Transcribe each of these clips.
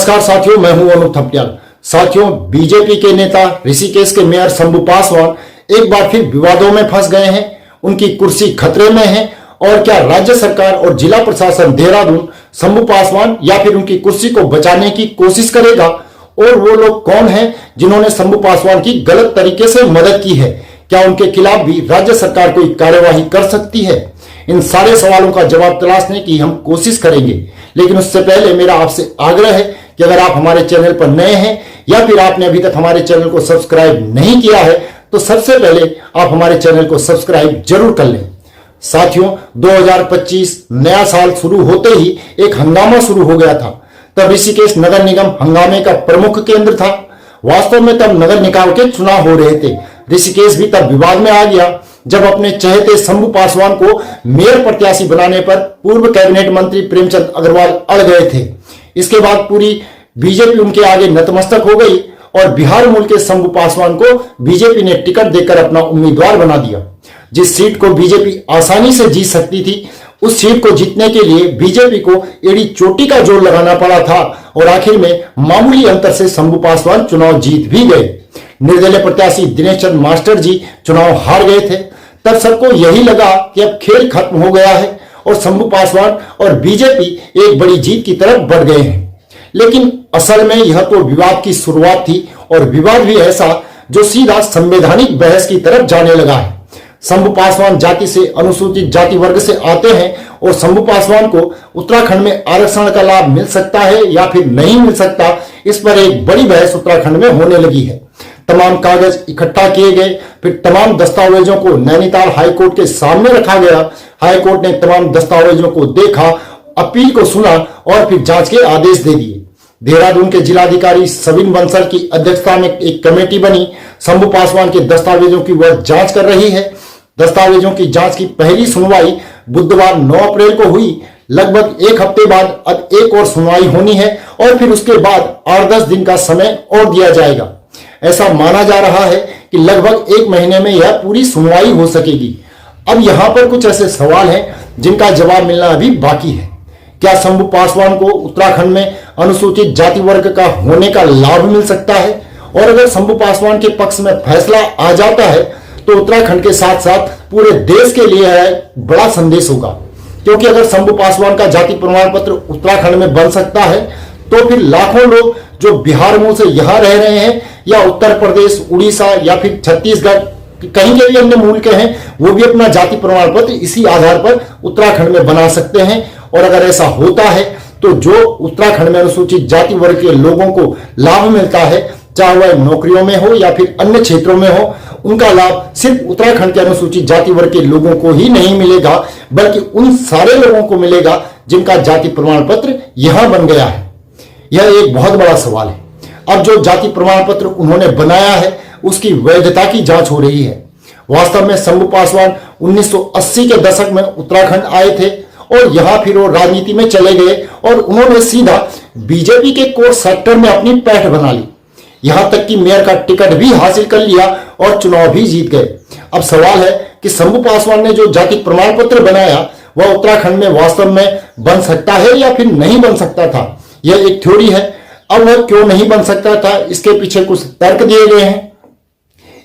नमस्कार साथियों, मैं हूं अनूप थपलियाल। साथियों, बीजेपी के नेता ऋषिकेश के मेयर शंभू पासवान एक बार फिर विवादों में फंस गए हैं। उनकी कुर्सी खतरे में है। और क्या राज्य सरकार और जिला प्रशासन देहरादून शंभू पासवान या फिर उनकी कुर्सी को बचाने की कोशिश करेगा? और वो लोग कौन हैं जिन्होंने शंभू पासवान की गलत तरीके से मदद की है? क्या उनके खिलाफ भी राज्य सरकार कोई कार्यवाही कर सकती है? इन सारे सवालों का जवाब तलाशने की हम कोशिश करेंगे। लेकिन उससे पहले मेरा आपसे आग्रह है कि अगर आप हमारे चैनल पर नए हैं या फिर आपने अभी तक हमारे चैनल को सब्सक्राइब नहीं किया है तो सबसे पहले आप हमारे चैनल को सब्सक्राइब जरूर कर लें। साथियों, 2025 नया साल शुरू होते ही एक हंगामा शुरू हो गया था। तब ऋषिकेश नगर निगम हंगामे का प्रमुख केंद्र था। वास्तव में तब नगर निकाय के चुनाव हो रहे थे। ऋषिकेश भी तब विवाद में आ गया जब अपने चहेते शंभू पासवान को मेयर प्रत्याशी बनाने पर पूर्व कैबिनेट मंत्री प्रेमचंद अग्रवाल अड़ गए थे। इसके बाद पूरी बीजेपी उनके आगे नतमस्तक हो गई और बिहार मूल के शंभू पासवान को बीजेपी ने टिकट देकर अपना उम्मीदवार बना दिया। जिस सीट को बीजेपी आसानी से जीत सकती थी, उस सीट को जीतने के लिए बीजेपी को एड़ी चोटी का जोर लगाना पड़ा था और आखिर में मामूली अंतर से शंभू पासवान चुनाव जीत भी गए। निर्दलीय प्रत्याशी दिनेश चंद्र मास्टर जी चुनाव हार गए थे। तब सबको यही लगा कि अब खेल खत्म हो गया है और शंभू पासवान और बीजेपी एक बड़ी जीत की तरफ बढ़ गए हैं। लेकिन असल में यह तो विवाद की शुरुआत थी और विवाद भी ऐसा जो सीधा संवैधानिक बहस की तरफ जाने लगा है। शंभू पासवान जाति से अनुसूचित जाति वर्ग से आते हैं और शंभू पासवान को उत्तराखंड में आरक्षण का लाभ मिल सकता है या फिर नहीं मिल सकता, इस पर एक बड़ी बहस उत्तराखंड में होने लगी है। तमाम कागज इकट्ठा किए गए, फिर तमाम दस्तावेजों को नैनीताल हाईकोर्ट के सामने रखा गया। हाईकोर्ट ने तमाम दस्तावेजों को देखा, अपील को सुना और फिर जांच के आदेश दे दिए। देहरादून के जिलाधिकारी सविन बंसल की अध्यक्षता में एक कमेटी बनी। शंभू पासवान के दस्तावेजों की वह जांच कर रही है। दस्तावेजों की जांच की पहली सुनवाई बुधवार 9 अप्रैल को हुई। लगभग एक हफ्ते बाद अब एक और सुनवाई होनी है और फिर उसके बाद 8-10 दिन का समय और दिया जाएगा। ऐसा माना जा रहा है कि लगभग 1 महीने में यह पूरी सुनवाई हो सकेगी। अब यहां पर कुछ ऐसे सवाल हैं जिनका जवाब मिलना अभी बाकी है। क्या शंभू पासवान को उत्तराखंड में अनुसूचित जाति वर्ग का होने का लाभ मिल सकता है? और अगर शंभू पासवान के पक्ष में फैसला आ जाता है तो उत्तराखंड के साथ साथ पूरे देश के लिए बड़ा संदेश होगा। क्योंकि अगर शंभू पासवान का जाति प्रमाण पत्र उत्तराखंड में बन सकता है तो फिर लाखों लोग जो बिहार मूल से यहां रह रहे हैं या उत्तर प्रदेश, उड़ीसा या फिर छत्तीसगढ़ कहीं के भी अन्य मूल के हैं, वो भी अपना जाति प्रमाण पत्र इसी आधार पर उत्तराखंड में बना सकते हैं। और अगर ऐसा होता है तो जो उत्तराखंड में अनुसूचित जाति वर्ग के लोगों को लाभ मिलता है, चाहे वह नौकरियों में हो या फिर अन्य क्षेत्रों में हो, उनका लाभ सिर्फ उत्तराखंड के अनुसूचित जाति वर्ग के लोगों को ही नहीं मिलेगा, बल्कि उन सारे लोगों को मिलेगा जिनका जाति प्रमाण पत्र यहां बन गया है। यह एक बहुत बड़ा सवाल है। अब जो जाति प्रमाण पत्र उन्होंने बनाया है उसकी वैधता की जांच हो रही है। वास्तव में शंभू पासवान 1980 के दशक में उत्तराखंड आए थे और यहां फिर वो राजनीति में चले गए और उन्होंने सीधा बीजेपी के कोर सेक्टर में अपनी पैठ बना ली। यहां तक कि मेयर का टिकट भी हासिल कर लिया और चुनाव भी जीत गए। अब सवाल है कि शंभू पासवान ने जो जाति प्रमाण पत्र बनाया वह उत्तराखंड में वास्तव में बन सकता है या फिर नहीं बन सकता था। यह एक थ्योरी है। अब वह क्यों नहीं बन सकता था, इसके पीछे कुछ तर्क दिए गए हैं।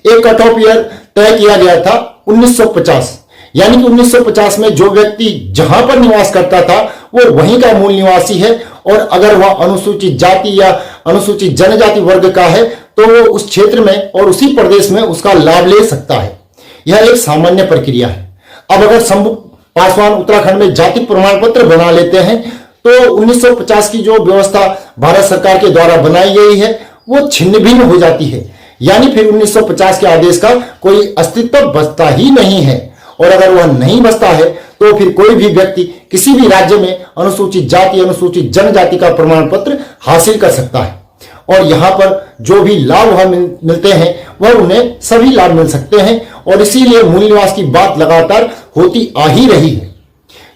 एक कट ऑफ ईयर तय किया गया था 1950, यानी कि 1950 में जो व्यक्ति जहां पर निवास करता था वो वहीं का मूल निवासी है और अगर वह अनुसूचित जाति या अनुसूचित जनजाति वर्ग का है तो वो उस क्षेत्र में और उसी प्रदेश में उसका लाभ ले सकता है। यह एक सामान्य प्रक्रिया है। अब अगर शंभू पासवान उत्तराखंड में जाति प्रमाण पत्र बना लेते हैं तो 1950 की जो व्यवस्था भारत सरकार के द्वारा बनाई गई है वो छिन्न भिन्न हो जाती है। यानी फिर 1950 के आदेश का कोई अस्तित्व बचता ही नहीं है। और अगर वह नहीं बचता है तो फिर कोई भी व्यक्ति किसी भी राज्य में अनुसूचित जाति, अनुसूचित जनजाति का प्रमाण पत्र हासिल कर सकता है और यहां पर जो भी लाभ वहां मिलते हैं वह उन्हें सभी लाभ मिल सकते हैं। और इसीलिए मूल निवास की बात लगातार होती आ ही रही है।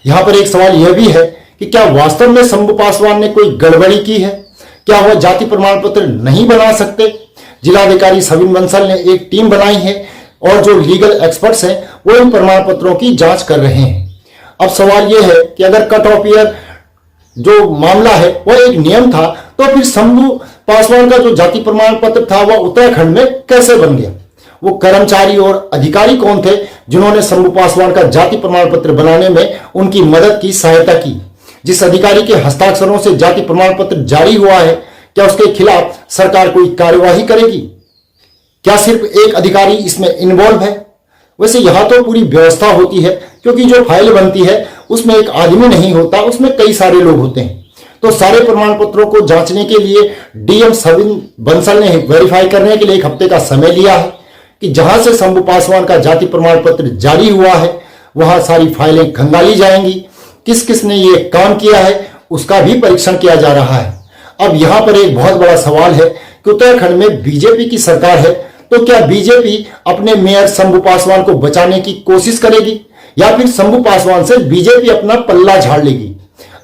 यहां पर एक सवाल यह भी है कि क्या वास्तव में शंभू पासवान ने कोई गड़बड़ी की है? क्या वह जाति प्रमाण पत्र नहीं बना सकते? जिलाधिकारी सविन बंसल ने एक टीम बनाई है और जो लीगल एक्सपर्ट्स हैं वो इन प्रमाण पत्रों की जांच कर रहे हैं। अब सवाल यह है कि अगर कट ऑफ ईयर जो मामला है वह एक नियम था तो फिर शंभू पासवान का जो जाति प्रमाण पत्र था वह उत्तराखंड में कैसे बन गया? वो कर्मचारी और अधिकारी कौन थे जिन्होंने शंभू पासवान का जाति प्रमाण पत्र बनाने में उनकी मदद की, सहायता की? जिस अधिकारी के हस्ताक्षरों से जाति प्रमाण पत्र जारी हुआ है, क्या उसके खिलाफ सरकार कोई कार्यवाही करेगी? क्या सिर्फ एक अधिकारी इसमें इन्वॉल्व है? वैसे यहां तो पूरी व्यवस्था होती है, क्योंकि जो फाइल बनती है उसमें एक आदमी नहीं होता, उसमें कई सारे लोग होते हैं। तो सारे प्रमाण पत्रों को जांचने के लिए डीएम सविन बंसल ने वेरीफाई करने के लिए 1 हफ्ते का समय लिया है कि जहां से शंभू पासवान का जाति प्रमाण पत्र जारी हुआ है वहां सारी फाइलें खंगाली जाएंगी। किस किस ने ये काम किया है उसका भी परीक्षण किया जा रहा है। अब यहां पर एक बहुत बड़ा सवाल है कि उत्तराखंड में बीजेपी की सरकार है, तो क्या बीजेपी अपने मेयर शंभू पासवान को बचाने की कोशिश करेगी या फिर शंभू पासवान से बीजेपी अपना पल्ला झाड़ लेगी?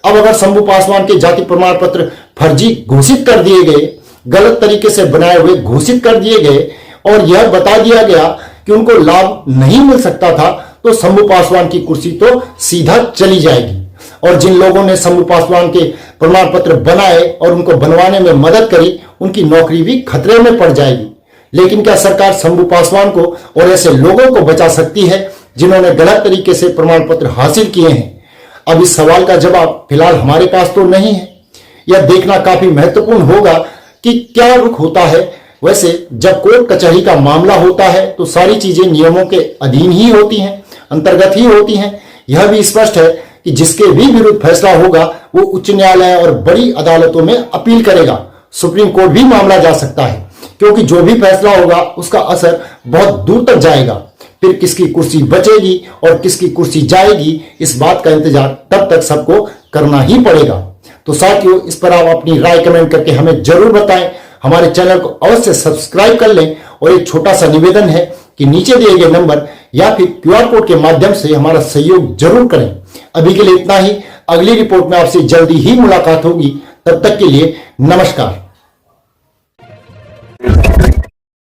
अब अगर शंभू पासवान के जाति प्रमाण पत्र फर्जी घोषित कर दिए गए, गलत तरीके से बनाए हुए घोषित कर दिए गए और यह बता दिया गया कि उनको लाभ नहीं मिल सकता था, तो शंभू पासवान की कुर्सी तो सीधा चली जाएगी। और जिन लोगों ने शंभू पासवान के प्रमाण पत्र बनाए और उनको बनवाने में मदद करी, उनकी नौकरी भी खतरे में पड़ जाएगी। लेकिन क्या सरकार शंभू पासवान को और ऐसे लोगों को बचा सकती है जिन्होंने गलत तरीके से प्रमाण पत्र हासिल किए हैं? अब इस सवाल का जवाब फिलहाल हमारे पास तो नहीं है। यह देखना काफी महत्वपूर्ण होगा कि क्या रुख होता है। वैसे जब कोर्ट कचहरी का मामला होता है तो सारी चीजें नियमों के अधीन ही होती हैं, अंतर्गत ही होती हैं। यह भी स्पष्ट है कि जिसके भी विरुद्ध फैसला होगा वो उच्च न्यायालय और बड़ी अदालतों में अपील करेगा। सुप्रीम कोर्ट भी मामला जा सकता है, क्योंकि जो भी फैसला होगा उसका असर बहुत दूर तक जाएगा। फिर किसकी कुर्सी बचेगी और किसकी कुर्सी जाएगी, इस बात का इंतजार तब तक सबको करना ही पड़ेगा। तो साथियों, इस पर आप अपनी राय कमेंट करके हमें जरूर बताएं। हमारे चैनल को अवश्य सब्सक्राइब कर लें और एक छोटा सा निवेदन है कि नीचे दिए गए नंबर या फिर क्यूआर कोड के माध्यम से हमारा सहयोग जरूर करें। अभी के लिए इतना ही। अगली रिपोर्ट में आपसे जल्दी ही मुलाकात होगी। तब तक के लिए नमस्कार।